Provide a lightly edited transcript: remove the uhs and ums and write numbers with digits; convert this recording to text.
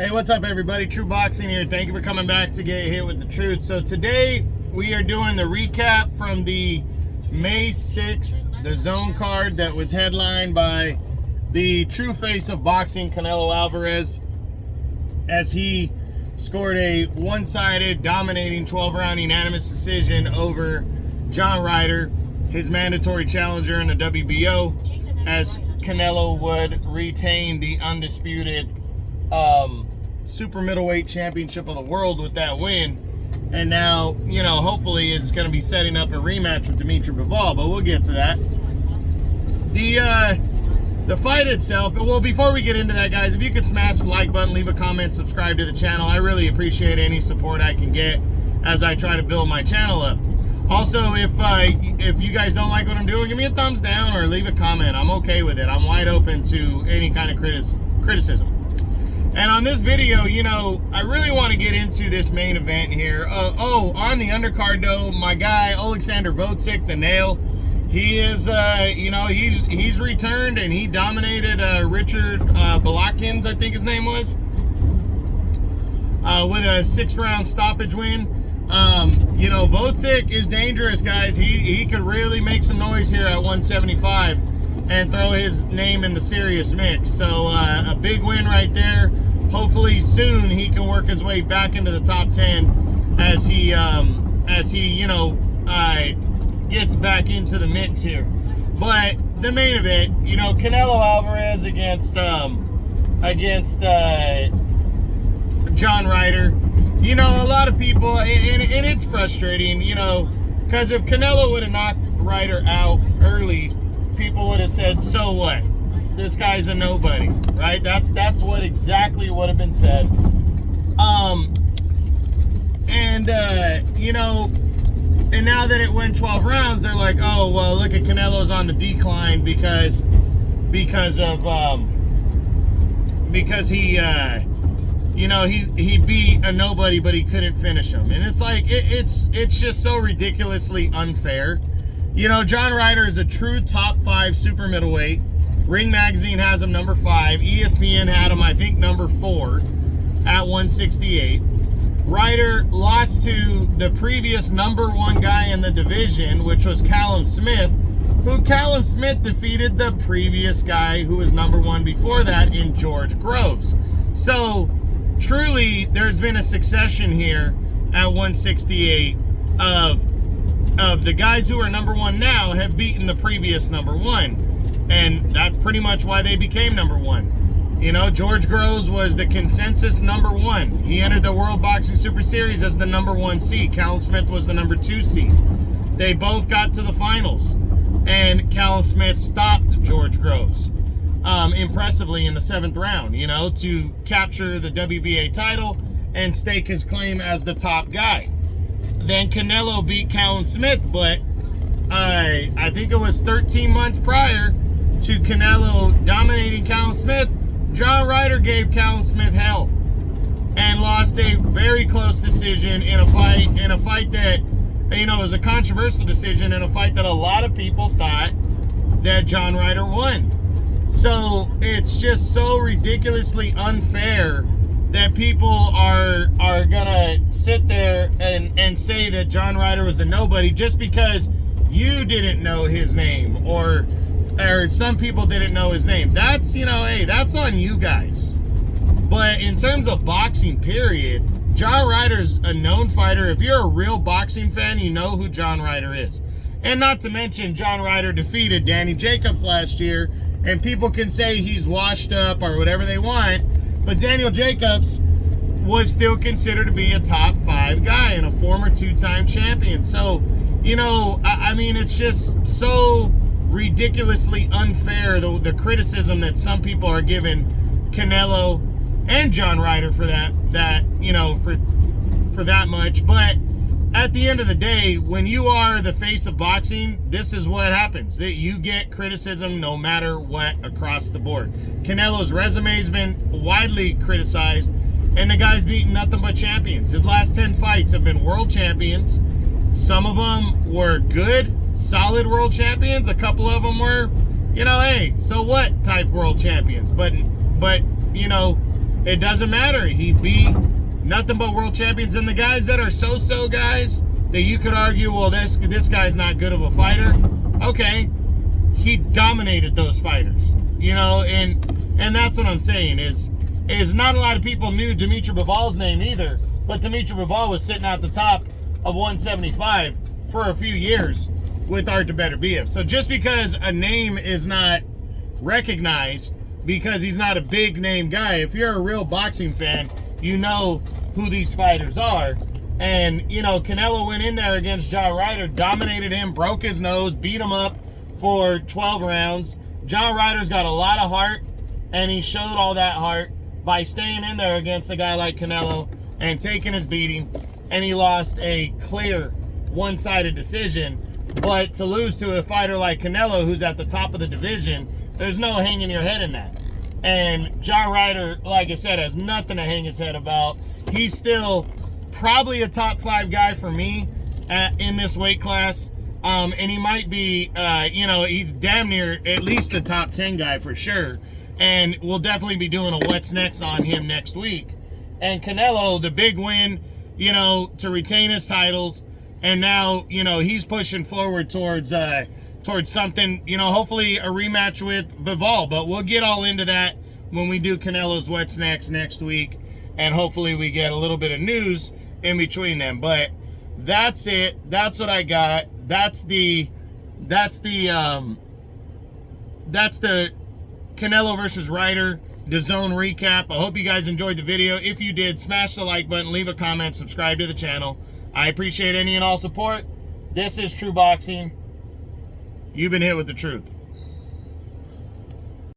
Hey, what's up everybody? True Boxing here. Thank you for coming back to get hit with the truth. So today we are doing the recap from the May 6th DAZN card that was headlined by the true face of boxing, Canelo Alvarez, as he scored a one-sided, dominating 12-round unanimous decision over John Ryder, his mandatory challenger in the WBO, as Canelo would retain the undisputed super middleweight championship of the world with that win. And now, you know, hopefully it's going to be setting up a rematch with Dimitri Bivol, but we'll get to that. The fight itself, well, before we get into that, guys, if you could smash the like button, leave a comment, subscribe to the channel. I really appreciate any support I can get as I try to build my channel up. Also, if you guys don't like what I'm doing, give me a thumbs down or leave a comment. I'm okay with it. I'm wide open to any kind of criticism. And on this video, you know, I really want to get into this main event here. On the undercard though, my guy Alexander Votzik, the Nail, he is, you know, he's returned and he dominated Richard Balakins, I think his name was, with a 6-round stoppage win. You know, Votzik is dangerous, guys. He could really make some noise here at 175 and throw his name in the serious mix. So a big win right there. Hopefully soon he can work his way back into the top 10 as he you know, gets back into the mix here. But the main event, you know, Canelo Alvarez against John Ryder. You know, a lot of people, and it's frustrating, you know, because if Canelo would have knocked Ryder out early, people would have said, so what? This guy's a nobody, right? That's what exactly would have been said. You know, and now that it went 12 rounds, they're like, oh, well, look at Canelo's on the decline because he, you know, he beat a nobody, but he couldn't finish him. And it's like, it's just so ridiculously unfair. You know, John Ryder is a true top 5 super middleweight. Ring Magazine has him number 5. ESPN had him, I think, number 4 at 168. Ryder lost to the previous number 1 guy in the division, which was Callum Smith, who Callum Smith defeated the previous guy who was number 1 before that in George Groves. So, truly, there's been a succession here at 168 of the guys who are number 1 now have beaten the previous number 1. And that's pretty much why they became number 1. You know, George Groves was the consensus number 1. He entered the World Boxing Super Series as the number 1 seed. Callum Smith was the number 2 seed. They both got to the finals. And Callum Smith stopped George Groves impressively in the 7th round, you know, to capture the WBA title and stake his claim as the top guy. Then Canelo beat Callum Smith, but I think it was 13 months prior to Canelo dominating Callum Smith, John Ryder gave Callum Smith hell and lost a very close decision in a fight that, you know, was a controversial decision, in a fight that a lot of people thought that John Ryder won. So it's just so ridiculously unfair that people are gonna sit there and say that John Ryder was a nobody just because you didn't know his name, or some people didn't know his name. That's, you know, hey, that's on you guys. But in terms of boxing, period, John Ryder's a known fighter. If you're a real boxing fan, you know who John Ryder is. And not to mention, John Ryder defeated Danny Jacobs last year, and people can say he's washed up or whatever they want, but Daniel Jacobs was still considered to be a top 5 guy and a former 2-time champion. So, you know, I mean, it's just so ridiculously unfair, the criticism that some people are giving Canelo and John Ryder for that you know, for that much. But at the end of the day, when you are the face of boxing, this is what happens. That you get criticism no matter what across the board. Canelo's resume has been widely criticized, and the guy's beaten nothing but champions. His last 10 fights have been world champions. Some of them were good, solid world champions. A couple of them were, you know, hey, so what type world champions. But you know, it doesn't matter. He beat nothing but world champions. And the guys that are so-so guys that you could argue, well, this guy's not good of a fighter. Okay, he dominated those fighters, you know, and that's what I'm saying is not a lot of people knew Dimitri Bivol's name either, but Dimitri Bivol was sitting at the top of 175 for a few years with Artur Beterbiev. So just because a name is not recognized because he's not a big name guy, if you're a real boxing fan, you know who these fighters are. And, you know, Canelo went in there against John Ryder, dominated him, broke his nose, beat him up for 12 rounds. John Ryder's got a lot of heart, and he showed all that heart by staying in there against a guy like Canelo and taking his beating, and he lost a clear one-sided decision. But to lose to a fighter like Canelo, who's at the top of the division, there's no hanging your head in that. And John Ryder, like I said, has nothing to hang his head about. He's still probably a top 5 guy for me in this weight class. And he might be, you know, he's damn near at least the top 10 guy for sure. And we'll definitely be doing a what's next on him next week. And Canelo, the big win, you know, to retain his titles. And now, you know, he's pushing forward towards something, you know, hopefully a rematch with Bivol. But we'll get all into that when we do Canelo's what's next week. And hopefully we get a little bit of news in between them. But that's it. That's what I got. That's the Canelo versus Ryder DAZN recap. I hope you guys enjoyed the video. If you did, smash the like button, leave a comment, subscribe to the channel. I appreciate any and all support. This is True Boxing. You've been hit with the truth.